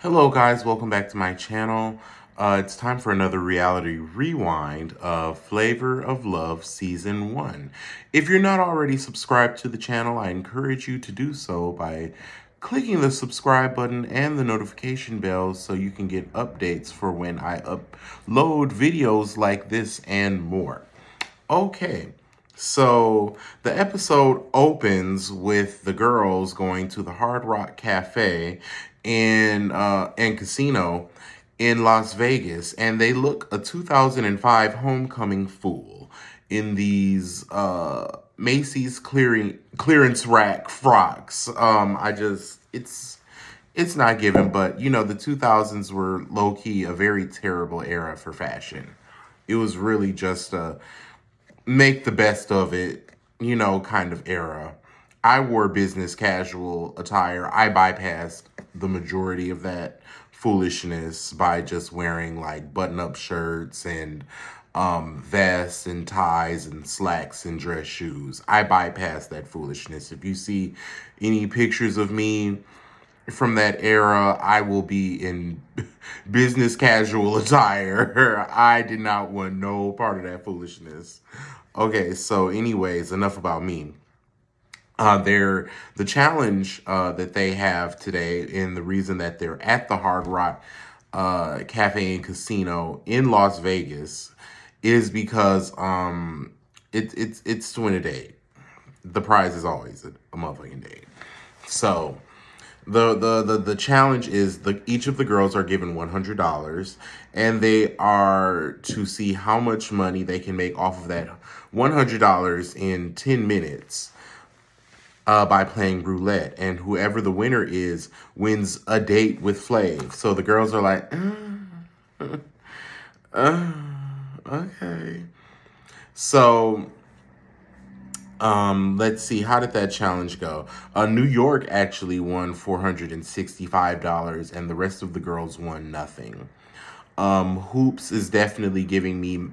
Hello, guys. Welcome back to my channel. It's time for another reality rewind of Flavor of Love Season 1. If you're not already subscribed to the channel, I encourage you to do so by clicking the subscribe button and the notification bell so you can get updates for when I upload videos like this and more. Okay, so the episode opens with the girls going to the Hard Rock Cafe and casino in Las Vegas, and they look a 2005 homecoming fool in these Macy's clearance rack frocks. It's not given, but you know the 2000s were low key a very terrible era for fashion. It was really just a make the best of it, kind of era. I wore business casual attire. I bypassed the majority of that foolishness by just wearing like button up shirts and vests and ties and slacks and dress shoes. I bypassed that foolishness. If you see any pictures of me from that era, I will be in business casual attire. I did not want no part of that foolishness. Okay, so anyways, enough about me. The challenge that they have today, and the reason that they're at the Hard Rock Cafe and Casino in Las Vegas, is because it's to win a date. The prize is always a motherfucking date. So the challenge is each of the girls are given $100, and they are to see how much money they can make off of that $100 in 10 minutes by playing roulette, and whoever the winner is wins a date with Flav. So the girls are like, okay. So let's see, how did that challenge go? New York actually won $465, and the rest of the girls won nothing. Hoops is definitely giving me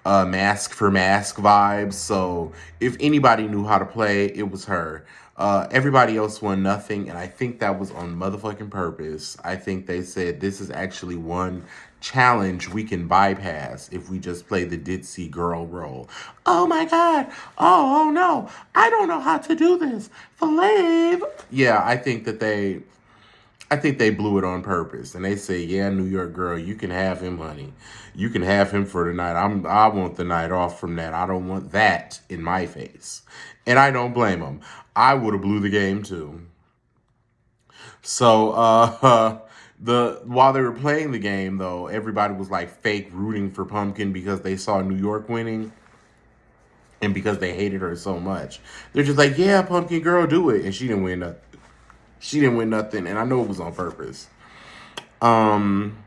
mask for mask vibes. So if anybody knew how to play, it was her. Everybody else won nothing, and I think that was on motherfucking purpose. I think they said this is actually one challenge we can bypass if we just play the ditzy girl role. Oh my god! Oh no! I don't know how to do this. Flav. Yeah, I think they blew it on purpose, and they say, "Yeah, New York girl, you can have him, honey. You can have him for the night. I want the night off from that. I don't want that in my face." And I don't blame them. I would have blew the game too. So, the while they were playing the game, though, everybody was like fake rooting for Pumpkin because they saw New York winning and because they hated her so much. They're just like, "Yeah, Pumpkin girl, do it," and she didn't win nothing. She didn't win nothing, and I know it was on purpose. Um,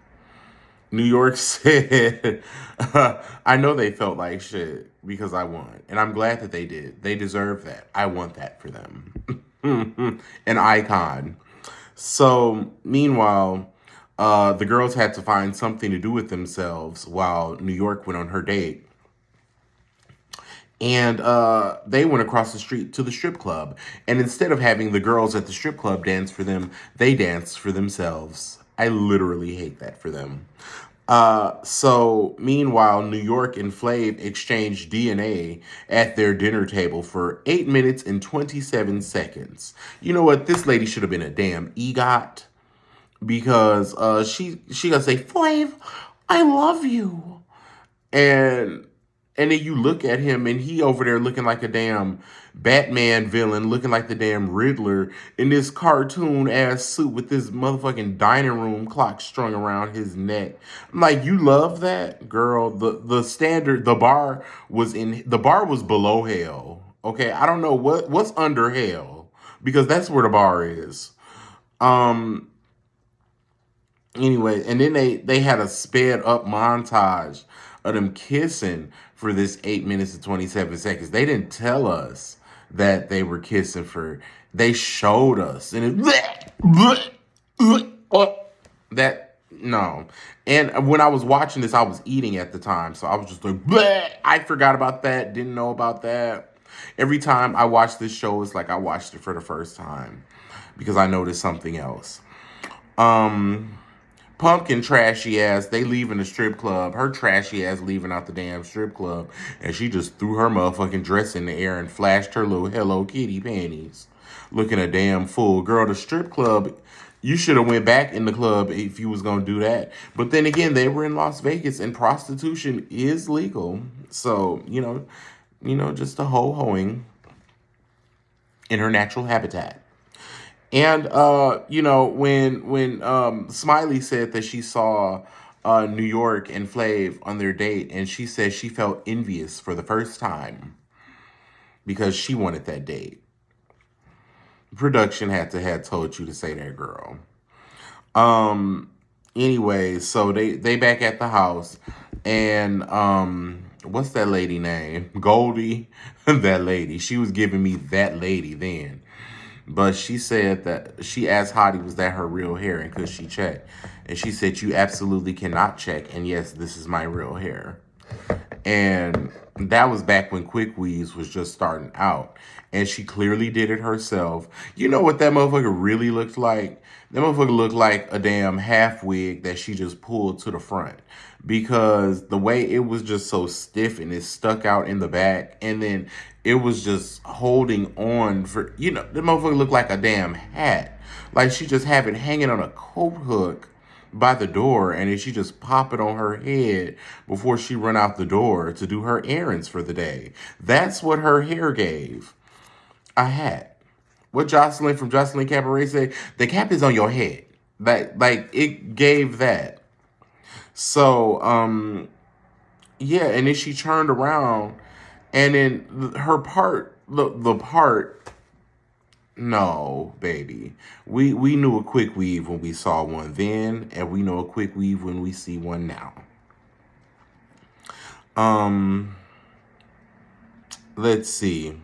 New York said, I know they felt like shit because I won. And I'm glad that they did. They deserve that. I want that for them. An icon. So, meanwhile, the girls had to find something to do with themselves while New York went on her date. And they went across the street to the strip club. And instead of having the girls at the strip club dance for them, they danced for themselves. I literally hate that for them. So meanwhile, New York and Flav exchanged DNA at their dinner table for 8 minutes and 27 seconds. You know what? This lady should have been a damn EGOT because she gonna say, Flav, I love you. And then you look at him and he over there looking like a damn Batman villain, looking like the damn Riddler in this cartoon ass suit with this motherfucking dining room clock strung around his neck. I'm like, you love that? Girl, the standard, the bar was below hell. Okay, I don't know what's under hell because that's where the bar is. Um Anyway, and then they had a sped up montage of them kissing for this 8 minutes and 27 seconds. They didn't tell us that they were kissing for. They showed us, and that no. And when I was watching this, I was eating at the time, so I was just like, bleh. I forgot about that. Didn't know about that. Every time I watch this show, it's like I watched it for the first time because I noticed something else. Um Pumpkin trashy ass, they leaving the strip club. Her trashy ass leaving out the damn strip club. And she just threw her motherfucking dress in the air and flashed her little Hello Kitty panties. Looking a damn fool. Girl, the strip club, you should have went back in the club if you was gonna do that. But then again, they were in Las Vegas and prostitution is legal. So, just a ho-hoing in her natural habitat. And when Smiley said that she saw New York and Flav on their date, and she said she felt envious for the first time because she wanted that date. Production had to have told you to say that, girl. Um. Anyway, so they back at the house, and what's that lady name? Goldie, that lady. She was giving me that lady then. But she said that she asked Hottie, was that her real hair, and could she check? And she said, you absolutely cannot check. And yes, this is my real hair. And that was back when Quick Weaves was just starting out. And she clearly did it herself. You know what that motherfucker really looked like? That motherfucker looked like a damn half wig that she just pulled to the front. Because the way it was just so stiff and it stuck out in the back. And then it was just holding on for, the motherfucker looked like a damn hat. Like she just have it hanging on a coat hook by the door, and then she just pop it on her head before she run out the door to do her errands for the day. That's what her hair gave. A hat. What Jocelyn from Jocelyn Cabaret said, the cap is on your head. Like it gave that. So, yeah, and then she turned around, and then her part, the part, no, baby. We knew a quick weave when we saw one then, and we know a quick weave when we see one now. Let's see.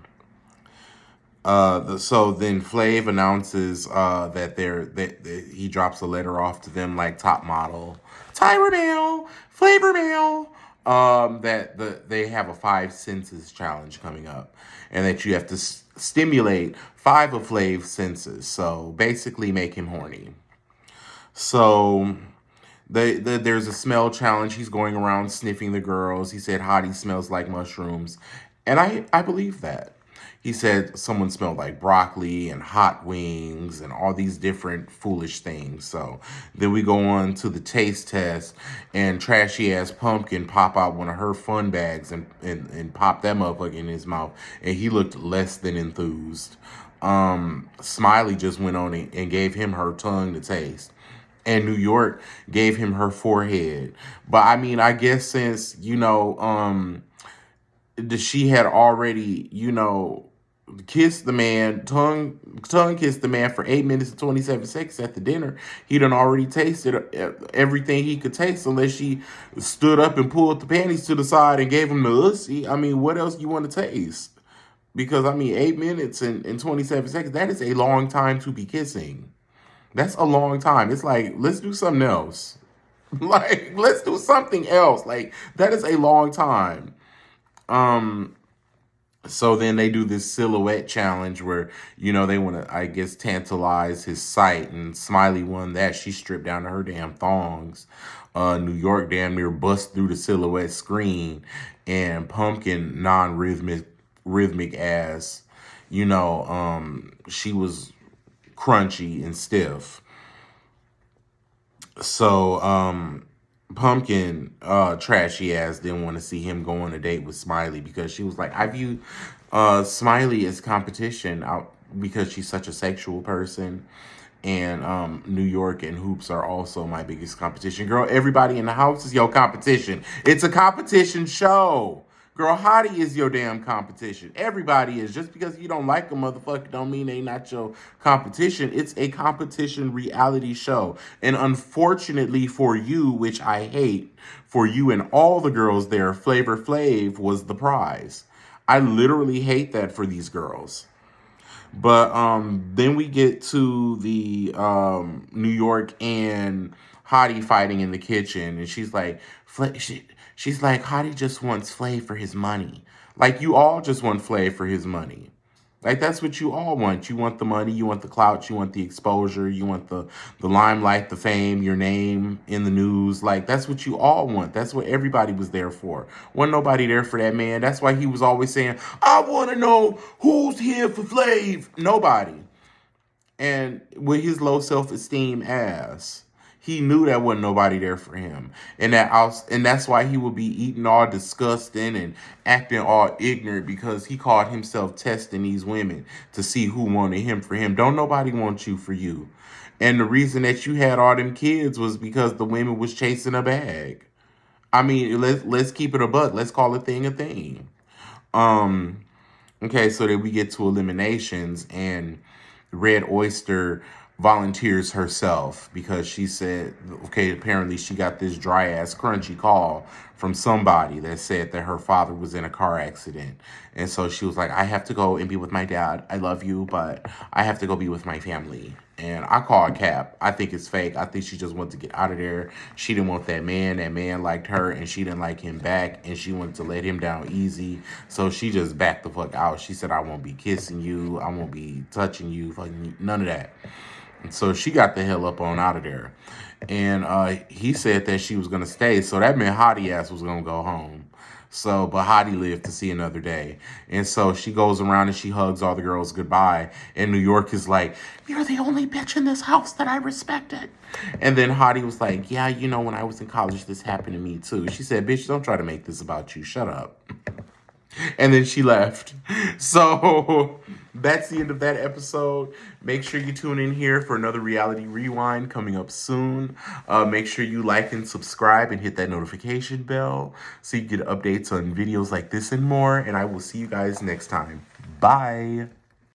So then Flav announces that he drops a letter off to them like top model, Tyra Mail, Flavor Mail. That they have a 5 senses challenge coming up, and that you have to stimulate 5 of Flav's senses. So basically, make him horny. So there's a smell challenge. He's going around sniffing the girls. He said Hottie smells like mushrooms, and I believe that. He said someone smelled like broccoli and hot wings and all these different foolish things. So then we go on to the taste test, and trashy ass Pumpkin pop out one of her fun bags and pop that motherfucker in his mouth, and he looked less than enthused. Smiley just went on and gave him her tongue to taste. And New York gave him her forehead. But I mean, I guess since, she had already, kissed the man, tongue kissed the man for 8 minutes and 27 seconds at the dinner. He done already tasted everything he could taste, unless she stood up and pulled the panties to the side and gave him the ussy. I mean, what else you want to taste? Because, 8 minutes and 27 seconds, that is a long time to be kissing. That's a long time. It's like, let's do something else. Like, let's do something else. Like, that is a long time. So then they do this silhouette challenge where, they want to, I guess, tantalize his sight. And Smiley won that. She stripped down to her damn thongs. New York damn near bust through the silhouette screen. And Pumpkin rhythmic ass, she was crunchy and stiff. So, Pumpkin, trashy ass, didn't want to see him go on a date with Smiley because she was like, I view Smiley as competition out because she's such a sexual person. And New York and Hoops are also my biggest competition. Girl, everybody in the house is your competition. It's a competition show. Girl, Hottie is your damn competition. Everybody is. Just because you don't like a motherfucker don't mean they not your competition. It's a competition reality show. And unfortunately for you, which I hate, for you and all the girls there, Flavor Flav was the prize. I literally hate that for these girls. But then we get to the New York and Hottie fighting in the kitchen, and she's like, she's like, Hottie just wants Flav for his money. Like, you all just want Flav for his money. Like, that's what you all want. You want the money, you want the clout, you want the exposure, you want the limelight, the fame, your name in the news. Like, that's what you all want. That's what everybody was there for. Wasn't nobody there for that man. That's why he was always saying, I want to know who's here for Flav. Nobody. And with his low self-esteem ass, he knew that wasn't nobody there for him. And that's why he would be eating all disgusting and acting all ignorant, because he caught himself testing these women to see who wanted him for him. Don't nobody want you for you. And the reason that you had all them kids was because the women was chasing a bag. I mean, let's keep it a buck. Let's call a thing a thing. Um, Okay, so then we get to eliminations, and Red Oyster volunteers herself because she said, okay, apparently she got this dry ass crunchy call from somebody that said that her father was in a car accident. And so she was like, I have to go and be with my dad. I love you, but I have to go be with my family. And I call it cap. I think it's fake. I think she just wanted to get out of there. She didn't want that man. That man liked her, and she didn't like him back, and she wanted to let him down easy. So she just backed the fuck out. She said, I won't be kissing you. I won't be touching you. Fucking none of that. And so she got the hell up on out of there. And he said that she was going to stay. So that meant Hottie ass was going to go home. So, but Hottie lived to see another day. And so she goes around and she hugs all the girls goodbye. And New York is like, you're the only bitch in this house that I respected. And then Hottie was like, yeah, you know, when I was in college, this happened to me too. She said, bitch, don't try to make this about you. Shut up. And then she left. So that's the end of that episode. Make sure you tune in here for another Reality Rewind coming up soon. Make sure you like and subscribe and hit that notification bell so you get updates on videos like this and more. And I will see you guys next time. Bye.